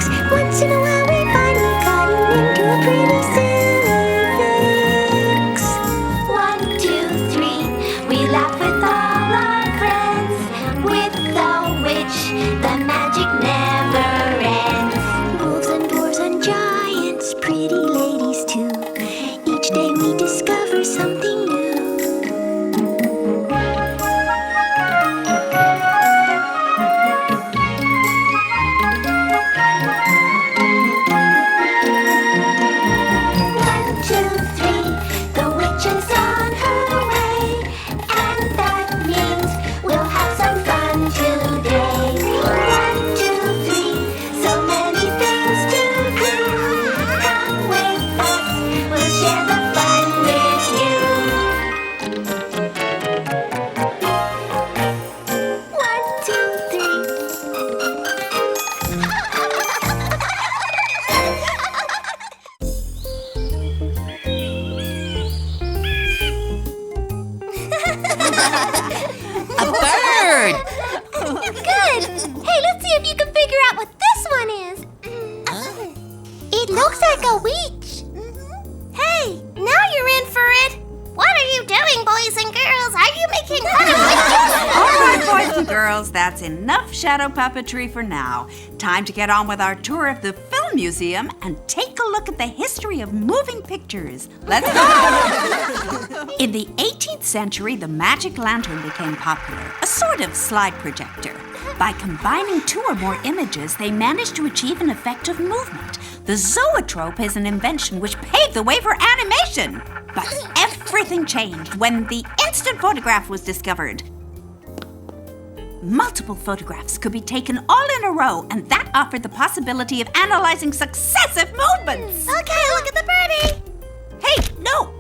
6. Once in a while we finally gotten into a pretty silly fix. 1, 2, 3, we laugh with all our friends. With the witch, the magic never ends. Wolves and dwarves and giants, pretty ladies too. Each day we discover something new. It looks like a witch. Hey, now you're in for it. What are you doing, boys and girls? Are you making fun of witches? All right, boys and girls, that's enough shadow puppetry for now. Time to get on with our tour of the Film Museum and take a look at the history of moving pictures. Let's go! In the 18th century, the magic lantern became popular, a sort of slide projector. By combining 2 or more images, they managed to achieve an effect of movement. The zoetrope is an invention which paved the way for animation. But everything changed when the instant photograph was discovered. Multiple photographs could be taken all in a row, and that offered the possibility of analyzing successive movements. Okay, look at the birdie. Hey, no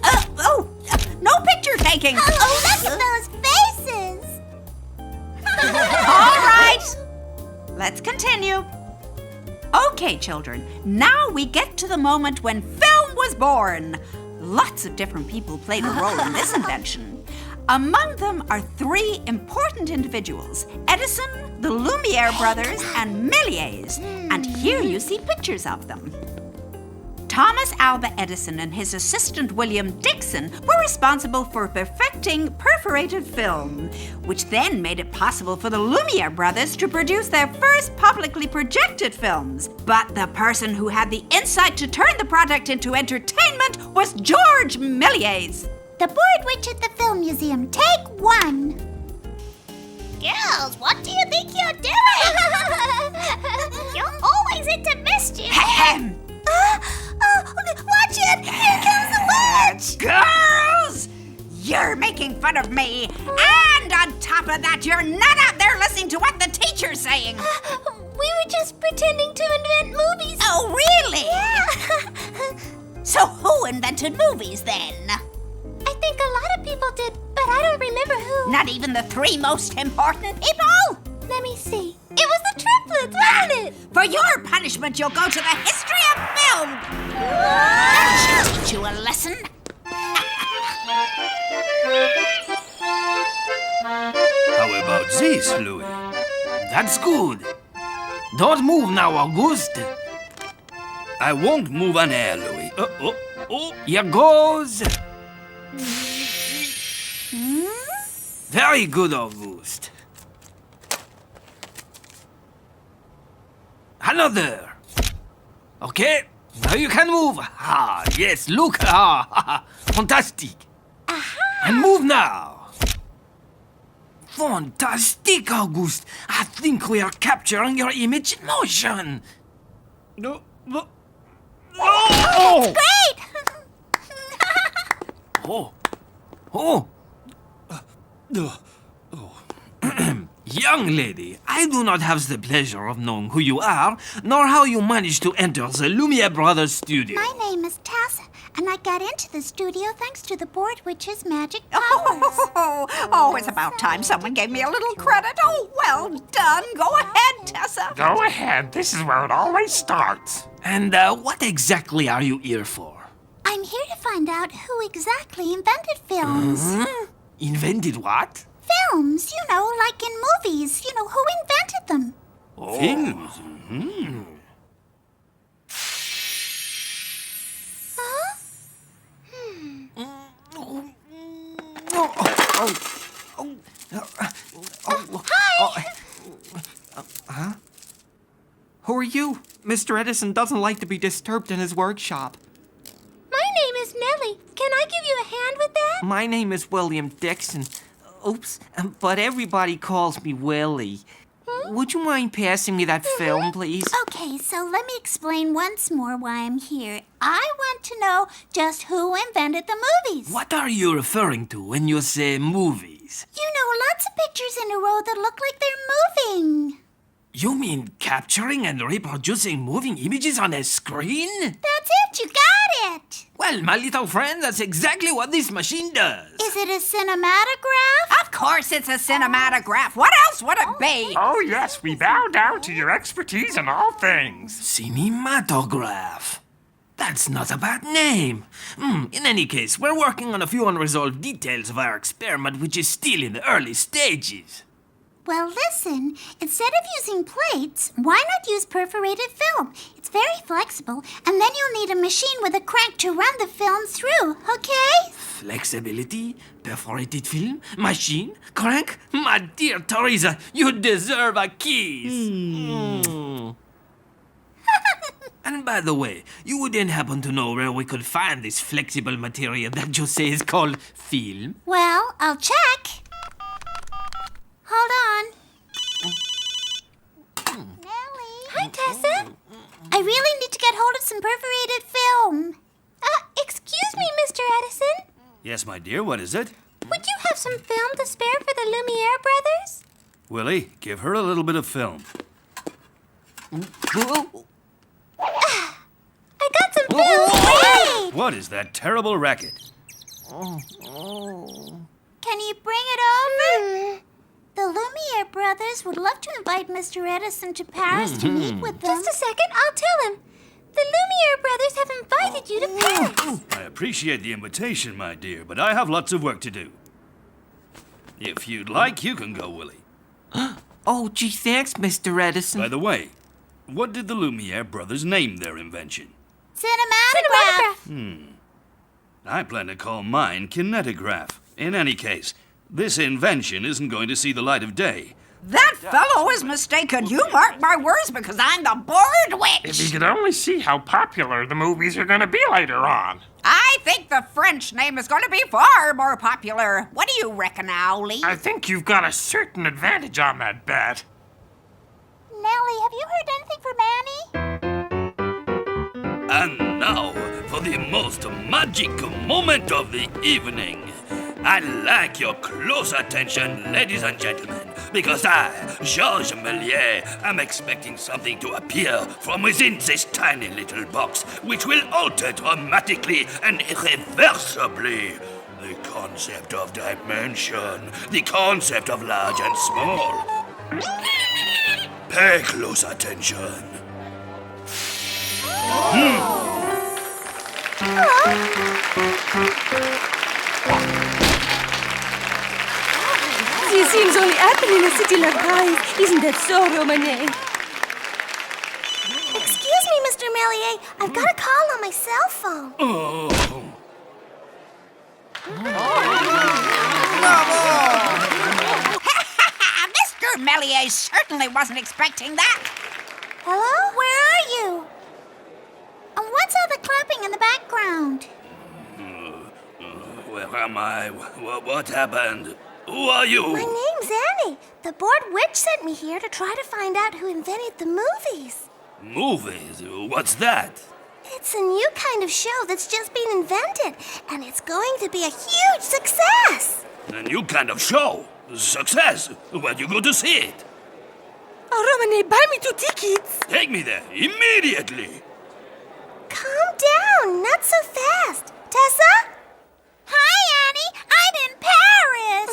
picture taking. Oh, look at those faces. All right, let's continue. Okay, children, now we get to the moment when film was born. Lots of different people played a role in this invention. Among them are 3 important individuals: Edison, the Lumiere brothers, and Méliès. And here you see pictures of them. Thomas Alva Edison and his assistant William Dixon were responsible for perfecting perforated film, which then made it possible for the Lumiere brothers to produce their first publicly projected films. But the person who had the insight to turn the product into entertainment was George Méliès. The bored witch at the Film Museum, take 1. Girls, what do you think you're doing? You're always into mischief. Ahem. Watch it! Here comes the witch! Girls! You're making fun of me. And on top of that, you're not out there listening to what the teacher's saying. We were just pretending to invent movies. Oh, really? Yeah. So who invented movies then? I think a lot of people did, but I don't remember who. Not even the 3 most important people? Let me see. It was the Triplets, wasn't it? For your punishment, you'll go to the history of film. That should teach you a lesson. How about this, Louis? That's good. Don't move now, Auguste. I won't move an hair, Louis. Here goes. Very good, Auguste. Another. Okay, now you can move. Ah, yes, look. Fantastic. And move now. Fantastic, Auguste. I think we are capturing your image in motion. No. Oh! Great! Oh. Young lady, I do not have the pleasure of knowing who you are, nor how you managed to enter the Lumiere Brothers studio. My name is Tessa, and I got into the studio thanks to the bored witch's magic powers. Oh, it's about time someone gave me a little credit. Oh, well done. Go ahead, Tessa. Go ahead. This is where it always starts. And what exactly are you here for? I'm here to find out who exactly invented films. Invented what? Films, like in movies. Who invented them? Films? Hi! Who are you? Mr. Edison doesn't like to be disturbed in his workshop. My name is Nellie. Can I give you a hand with that? My name is William Dixon. Oops, but everybody calls me Willie. Would you mind passing me that film, please? Okay, so let me explain once more why I'm here. I want to know just who invented the movies. What are you referring to when you say movies? You know, lots of pictures in a row that look like they're moving. You mean capturing and reproducing moving images on a screen? That's it, you got it. Well, my little friend, that's exactly what this machine does. Is it a cinematograph? Of course it's a cinematograph. What else would it be? Oh, yes, we bow down to your expertise in all things. Cinematograph. That's not a bad name. In any case, we're working on a few unresolved details of our experiment, which is still in the early stages. Well, listen, instead of using plates, why not use perforated film? It's very flexible, and then you'll need a machine with a crank to run the film through, okay? Flexibility, perforated film, machine, crank? My dear Teresa, you deserve a kiss. And by the way, you wouldn't happen to know where we could find this flexible material that you say is called film? Well, I'll check. Hold on. Nellie? Hi, Tessa. I really need to get hold of some perforated film. Excuse me, Mr. Edison. Yes, my dear, what is it? Would you have some film to spare for the Lumiere brothers? Willie, give her a little bit of film. I got some film. Wait! What is that terrible racket? Can you bring it over? The Lumiere brothers would love to invite Mr. Edison to Paris to meet with them. Just a second, I'll tell him. The Lumiere brothers have invited you to Paris. I appreciate the invitation, my dear, but I have lots of work to do. If you'd like, you can go, Willie. Oh, gee, thanks, Mr. Edison. By the way, what did the Lumiere brothers name their invention? Cinematograph. I plan to call mine kinetograph. In any case, this invention isn't going to see the light of day. That fellow is mistaken. You mark my words because I'm the board If you witch. could only see how popular the movies are going to be later on. I think the French name is going to be far more popular. What do you reckon, Owlie? I think you've got a certain advantage on that bet. Nellie, have you heard anything from Annie? And now, for the most magic moment of the evening. I'd like your close attention, ladies and gentlemen, because I, Georges Méliès, am expecting something to appear from within this tiny little box, which will alter dramatically and irreversibly the concept of dimension, the concept of large and small. Pay close attention. These things only happen in a city like Paris. Isn't that so, Romane? Excuse me, Mr. Méliès. I've got a call on my cell phone. Mr. Méliès certainly wasn't expecting that. Hello? Where are you? And what's all the clapping in the background? Where am I? What happened? Who are you? My name's Annie. The board witch sent me here to try to find out who invented the movies. Movies? What's that? It's a new kind of show that's just been invented, and it's going to be a huge success. A new kind of show. Success. Where'd you go to see it? Oh, Romane, buy me 2 tickets. Take me there immediately. Calm down, not so fast. Tessa? Hi, Annie. I'm in Paris.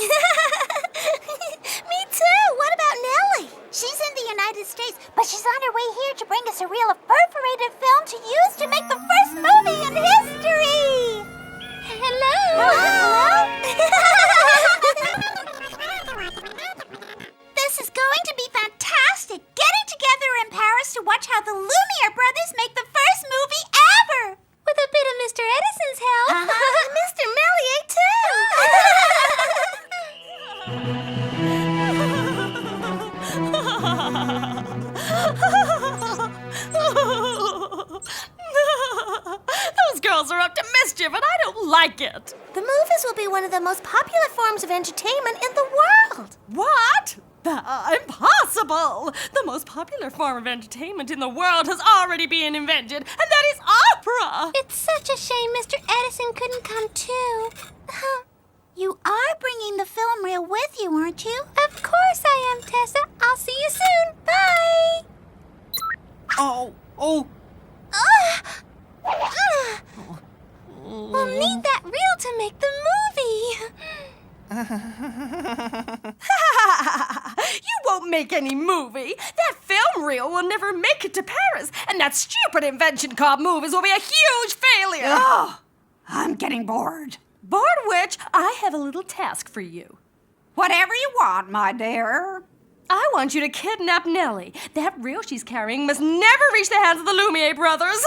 Me too. What about Nellie? She's in the United States, but she's on her way here to bring us a reel of perforated film to use to make the first movie in history. Hello. This is going to be fantastic. Getting together in Paris to watch how the Lumiere brothers make the first movie ever. With a bit of Mr. Edison's help. movies will be one of the most popular forms of entertainment in the world. What? Impossible! The most popular form of entertainment in the world has already been invented, and that is opera! It's such a shame Mr. Edison couldn't come too. You are bringing the film reel with you, aren't you? Of course I am, Tessa. I'll see you soon. Bye. Oh. We'll need that reel to make the movie. You won't make any movie. That film reel will never make it to Paris, and that stupid invention called movies will be a huge failure. Oh, I'm getting bored. Bored which, I have a little task for you. Whatever you want, my dear. I want you to kidnap Nellie. That reel she's carrying must never reach the hands of the Lumiere brothers.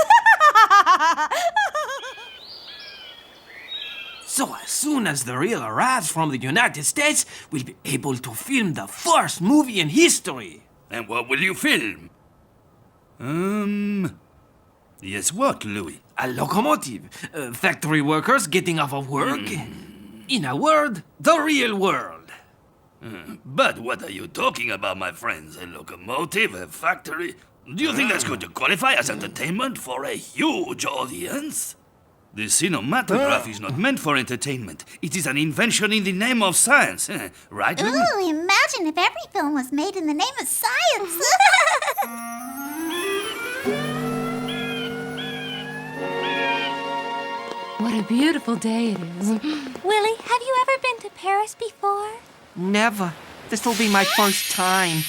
So as soon as the reel arrives from the United States, we'll be able to film the first movie in history. And what will you film? Yes, what, Louis? A locomotive. Factory workers getting off of work. In a word, the real world. But what are you talking about, my friends? A locomotive? A factory? Do you think that's going to qualify as entertainment for a huge audience? The cinematograph is not meant for entertainment. It is an invention in the name of science. Right, Louis? Ooh, imagine if every film was made in the name of science. What a beautiful day it is. Willie, have you ever been to Paris before? Never. This'll be my first time.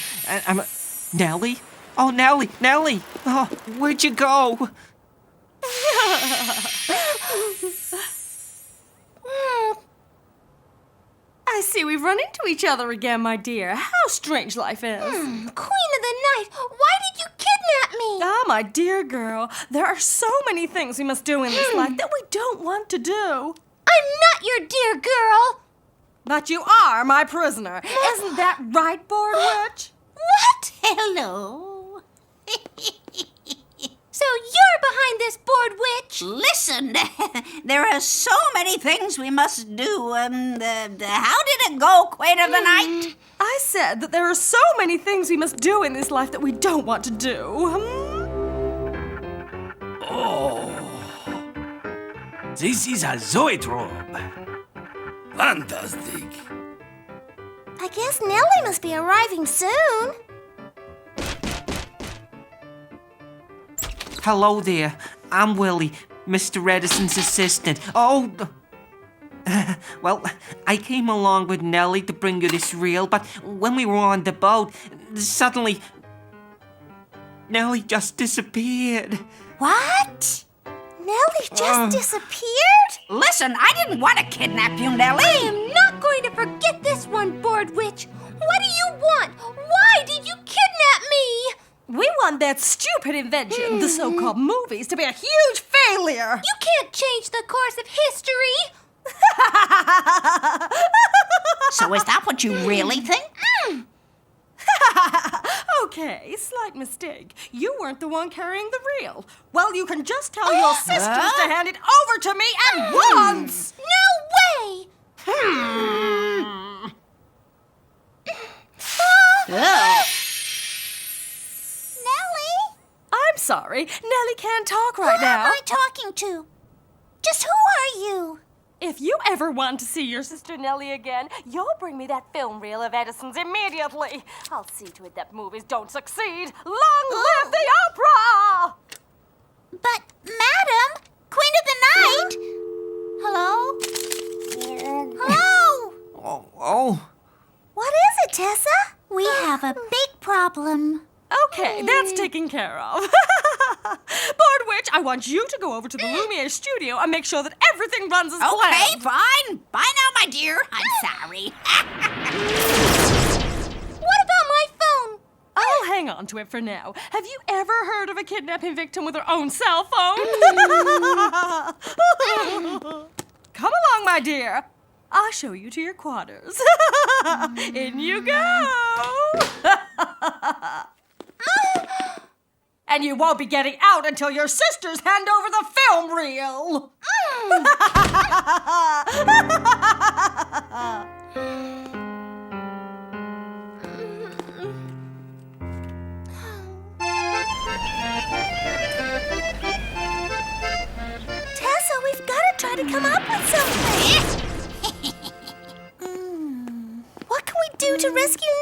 Nellie? Oh, Nellie! Oh, where'd you go? I see we've run into each other again, my dear. How strange life is. Queen of the Night, why did you kidnap me? Ah, my dear girl, there are so many things we must do in this life that we don't want to do. I'm not your dear girl. But you are my prisoner. Isn't that right, Board Witch? What? Hello. So you're behind this, Board Witch? Listen, there are so many things we must do. How did it go, Queen of the Night? I said that there are so many things we must do in this life that we don't want to do. Oh. This is a zoetrope. Fantastic. I guess Nellie must be arriving soon. Hello there. I'm Willie, Mr. Edison's assistant. Oh. Well, I came along with Nellie to bring you this reel, but when we were on the boat, suddenly Nellie just disappeared. What? Nellie just disappeared? Listen, I didn't want to kidnap you, Nellie. I am not going to forget this one, Board Witch. What do you want? Why did you kidnap me? We want that stupid invention, the so-called movies, to be a huge failure. You can't change the course of history. So is that what you really think? Okay, slight mistake. You weren't the one carrying the reel. Well, you can just tell your sisters to hand it over to me at once. No way. Nellie? I'm sorry, Nellie can't talk right Who am now. I talking to? Just who are you? If you ever want to see your sister Nellie again, you'll bring me that film reel of Edison's immediately. I'll see to it that movies don't succeed. Long live the opera! But, Madam, Queen of the Night. Hello? Hello? Oh. What is it, Tessa? We have a big problem. Okay, that's taken care of. Board Witch, I want you to go over to the Lumiere studio and make sure that everything runs as Okay, planned. fine. Bye now, my dear. I'm sorry. What about my phone? I'll hang on to it for now. Have you ever heard of a kidnapping victim with her own cell phone? Come along, my dear. I'll show you to your quarters. In you go. And you won't be getting out until your sisters hand over the film reel. Tessa, we've got to try to come up with something. What can we do to rescue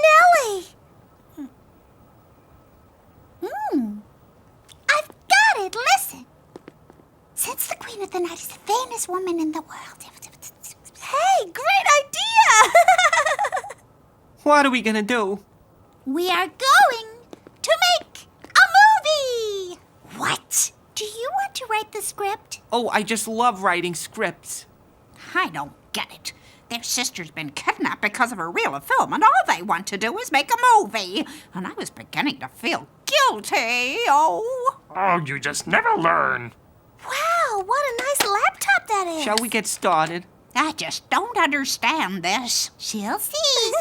Nellie? I've got it. Listen. Since the Queen of the Night is the famous woman in the world. Hey, great idea! What are we gonna do? We are going to make a movie. What? Do you want to write the script? Oh, I just love writing scripts. I don't get it. Their sister's been kidnapped because of a reel of film, and all they want to do is make a movie. And I was beginning to feel guilty. Oh. Oh, you just never learn. Wow, what a nice laptop that is. Shall we get started? I just don't understand this. She'll see.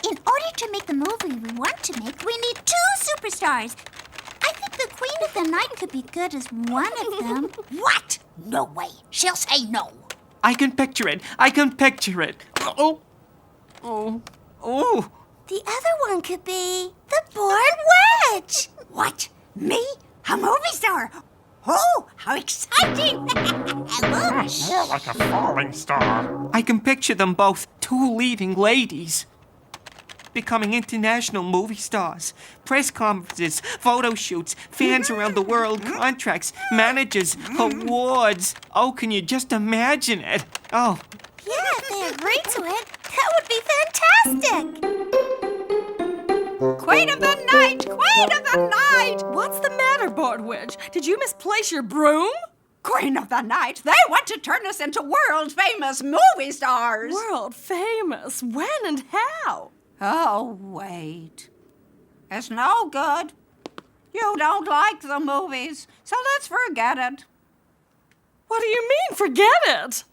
In order to make the movie we want to make, we need 2 superstars. I think the Queen of the Night could be good as one of them. What? No way. She'll say no. I can picture it. I can picture it. Oh. Oh. Oh. The other one could be the bored witch. What? Me? A movie star? Oh, how exciting! More like a falling star. I can picture them both, 2 leading ladies. Becoming international movie stars. Press conferences, photo shoots, fans around the world, contracts, managers, awards. Oh, can you just imagine it? Oh, Yeah, if they agree to it, that would be fantastic. Queen of the Night! Queen of the Night! What's the matter, Board Witch? Did you misplace your broom? Queen of the Night! They want to turn us into world-famous movie stars! World famous. When and how? Oh, wait. It's no good. You don't like the movies, so let's forget it. What do you mean, forget it?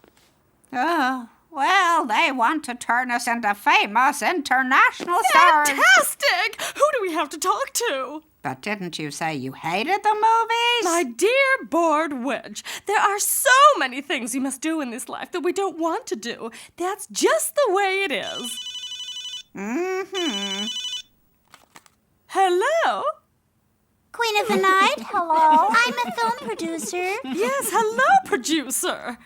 Well, they want to turn us into famous international stars. Fantastic! Who do we have to talk to? But didn't you say you hated the movies? My dear Board Witch, there are so many things you must do in this life that we don't want to do. That's just the way it is. Mm-hmm. Hello? Queen of the Night? Hello? I'm a film producer. Yes, hello, producer.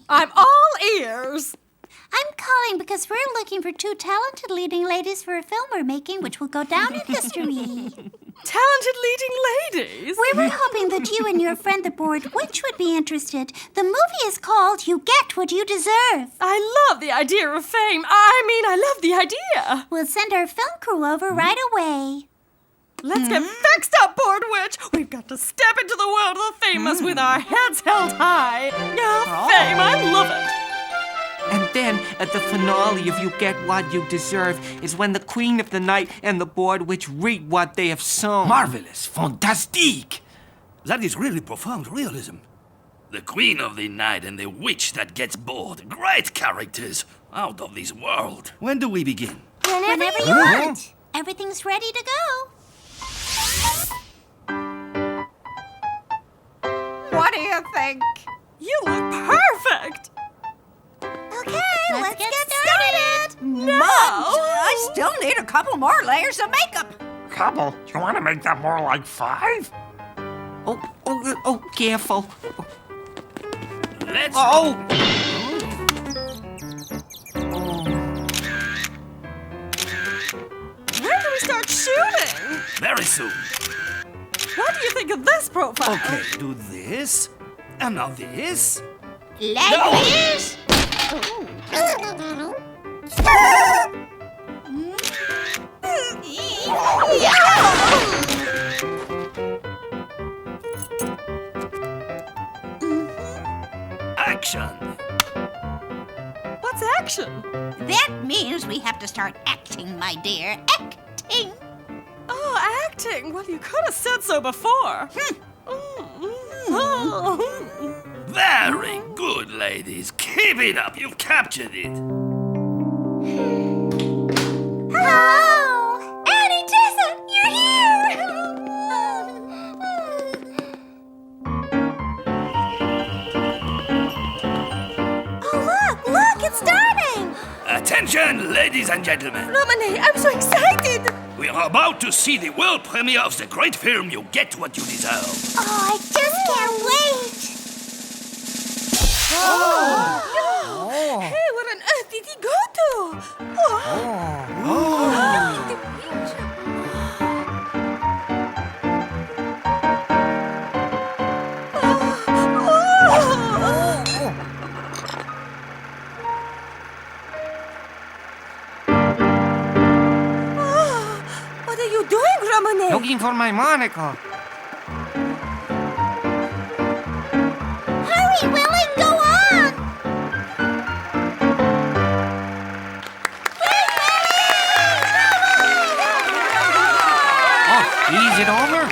I'm all ears. I'm calling because we're looking for 2 talented leading ladies for a film we're making, which will go down in history. Talented leading ladies. We were hoping that you and your friend the Bored Witch would be interested. The movie is called You Get What You Deserve. I love the idea of fame. I love the idea. We'll send our film crew over right away. Let's get fixed up, Board Witch. We've got to step into the world of the famous with our heads held high. Yeah, fame, I love it. and then at the finale of You Get What You Deserve is when the Queen of the Night and the Board Witch reap what they have sown. Marvelous, fantastique. That is really profound realism. The Queen of the Night and the Witch that gets bored. Great characters. Out of this world. When do we begin? Whenever you want. Everything's ready to go. What do you think? You look perfect. Okay, let's get started. No. I still need a couple more layers of makeup. Couple? You want to make that more like 5? Oh, careful. Let's Oh! When do we start shooting? very soon. What do you think of this profile? Okay, do this. And now this. Like this. Action. What's action? That means we have to start acting, my dear. Acting. Oh, acting. Well, you could have said so before. Very good, ladies. Keep it up. You've captured it. Hello! Annie, Tessa, you're here! it's starting! Attention, ladies and gentlemen. Romane, I'm so excited! We are about to see the world premiere of the great film You Get What You Deserve. Oh, I just can't wait! Hey, where on earth did he go to? What are you doing, Romane? Looking for my monocle. Hurry, Willie, go on! Oh, is it over?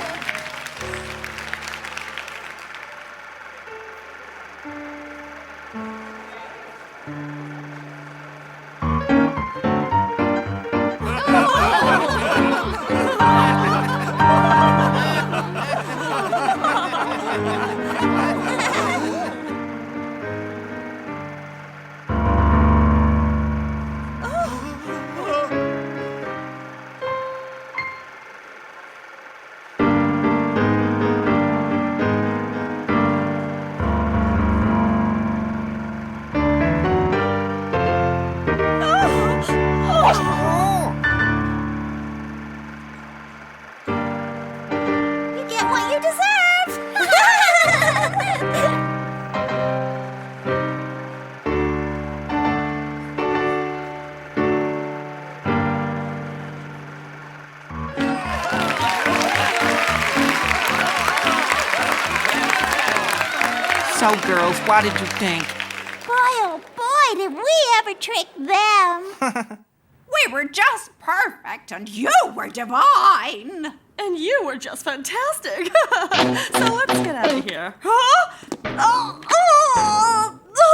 You get what you deserve! So, girls, what did you think? Boy, oh boy, did we ever trick them! We were just perfect, and you were divine. And you were just fantastic. So let's get out of here. Huh? Oh,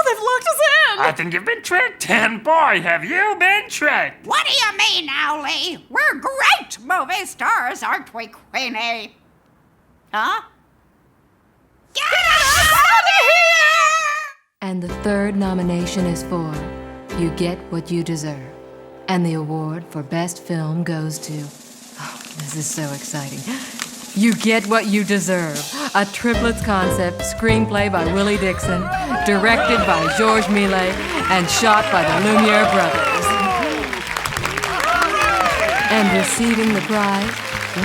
they've locked us in. I think you've been tricked, and boy, have you been tricked. What do you mean, Owlie? We're great movie stars, aren't we, Queenie? Huh? Get us out of here! And the third nomination is for You Get What You Deserve. And the award for Best Film goes to... Oh, this is so exciting. You Get What You Deserve, a Triplets concept screenplay by Willie Dixon, directed by Georges Millet, and shot by the Lumiere brothers. And receiving the prize,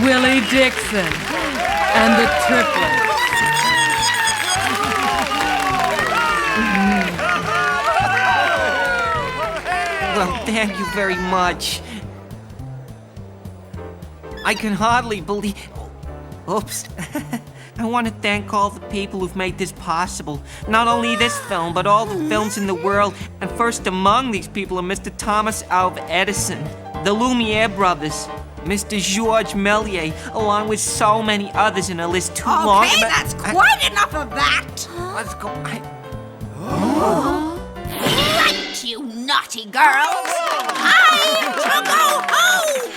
Willie Dixon and the Triplets. Well, thank you very much. I can hardly believe... Oops. I want to thank all the people who've made this possible. Not only this film, but all the films in the world. And first among these people are Mr. Thomas Alva Edison, the Lumiere brothers, Mr. Georges Méliès, along with so many others in a list too long. Okay, that's quite enough of that. Let's go. Right, you naughty girls. Time to go home.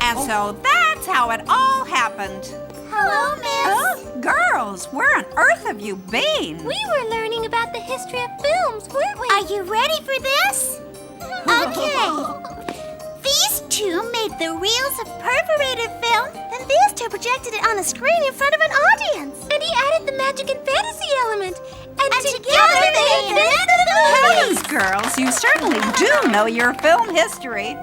And so that's how it all happened. Hello, Miss. Girls, where on earth have you been? We were learning about the history of films, weren't we? Are you ready for this? Okay. These two made the reels of perforated film, and these two projected it on a screen in front of an audience. And he added the magic and fantasy element. And together they invented the Please, girls, you certainly do know your film history.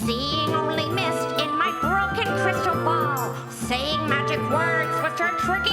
Seeing only mist in my broken crystal ball. Saying magic words with your tricky